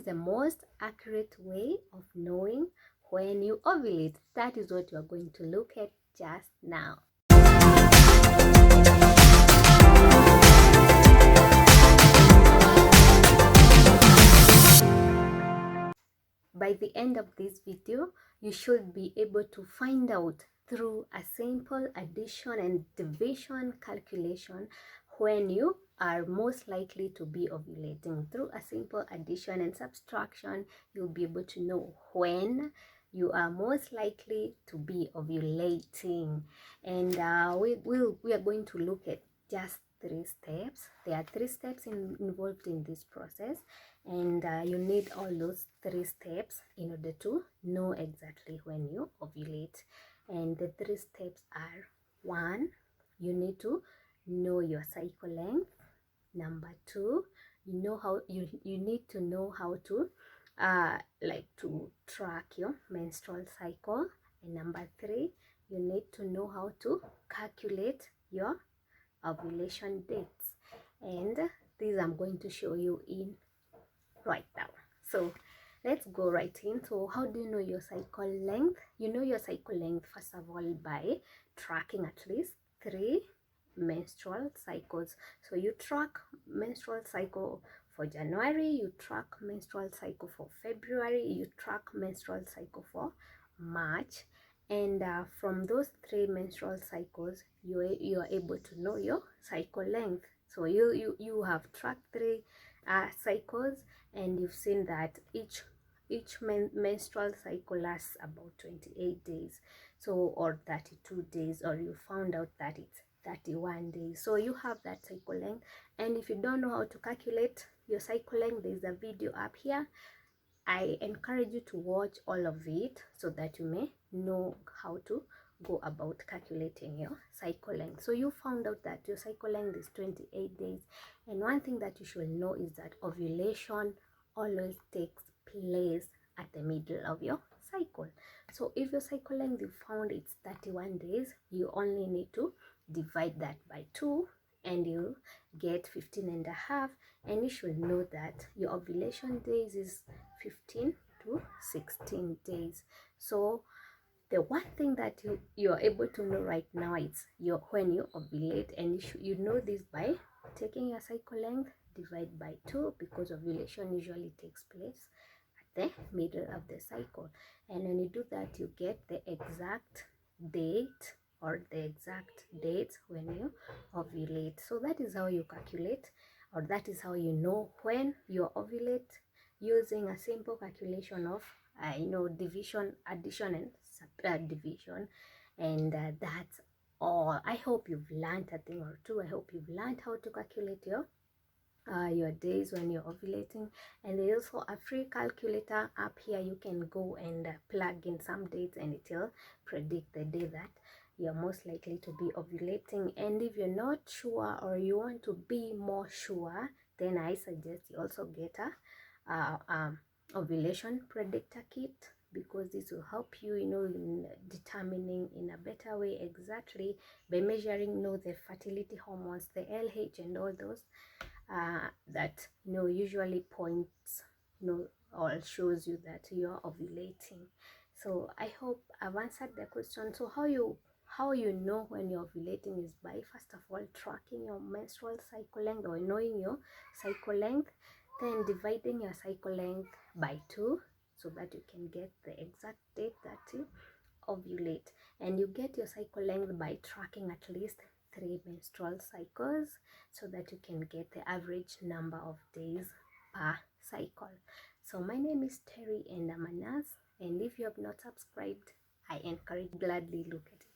the most accurate way of knowing when you ovulate? That is what you are going to look at just now. By the end of this video, you should be able to find out through a simple addition and division calculation when you are most likely to be ovulating. Through a simple addition and subtraction, you'll be able to know when you are most likely to be ovulating. And we are going to look at just 3 steps. There are 3 steps involved in this process, and you need all those 3 steps in order to know exactly when you ovulate. And the 3 steps are: 1, you need to know your cycle length. Number 2, you need to know how to to track your menstrual cycle. And number 3, you need to know how to calculate your ovulation dates. And these I'm going to show you in right now. So let's go right in. So how do you know your cycle length? You know your cycle length first of all by tracking at least 3 menstrual cycles. So you track menstrual cycle for January, you track menstrual cycle for February, you track menstrual cycle for March, and from those 3 menstrual cycles you are able to know your cycle length. So you have tracked 3 cycles, and you've seen that each menstrual cycle lasts about 28 days, so, or 32 days, or you found out that it's 31 days. So you have that cycle length. And if you don't know how to calculate your cycle length, there's a video up here. I encourage you to watch all of it so that you may know how to go about calculating your cycle length. So you found out that your cycle length is 28 days, and one thing that you should know is that ovulation always takes place at the middle of your cycle. So if your cycle length you found it's 31 days, you only need to divide that by 2 and you get 15 and a half, and you should know that your ovulation days is 15 to 16 days. So the one thing that you are able to know right now is when you ovulate, and you know this by taking your cycle length divide by 2, because ovulation usually takes place at the middle of the cycle. And when you do that, you get the exact date or the exact dates when you ovulate. So that is how you calculate, or that is how you know when you ovulate, using a simple calculation of division, addition, and subdivision. And that's all. I hope you've learned a thing or two. I hope you've learned how to calculate your days when you're ovulating. And there's also a free calculator up here. You can go and plug in some dates, and it will predict the day that you're most likely to be ovulating. And if you're not sure, or you want to be more sure, then I suggest you also get a ovulation predictor kit, because this will help you, in determining in a better way exactly by measuring, the fertility hormones, the LH, and all those that usually points, or shows you that you're ovulating. So I hope I've answered the question. So how you know when you're ovulating is by, first of all, tracking your menstrual cycle length, or knowing your cycle length, then dividing your cycle length by 2 so that you can get the exact date that you ovulate. And you get your cycle length by tracking at least 3 menstrual cycles so that you can get the average number of days per cycle. So my name is Terry, and I'm a nurse, and if you have not subscribed, I encourage, gladly look at it.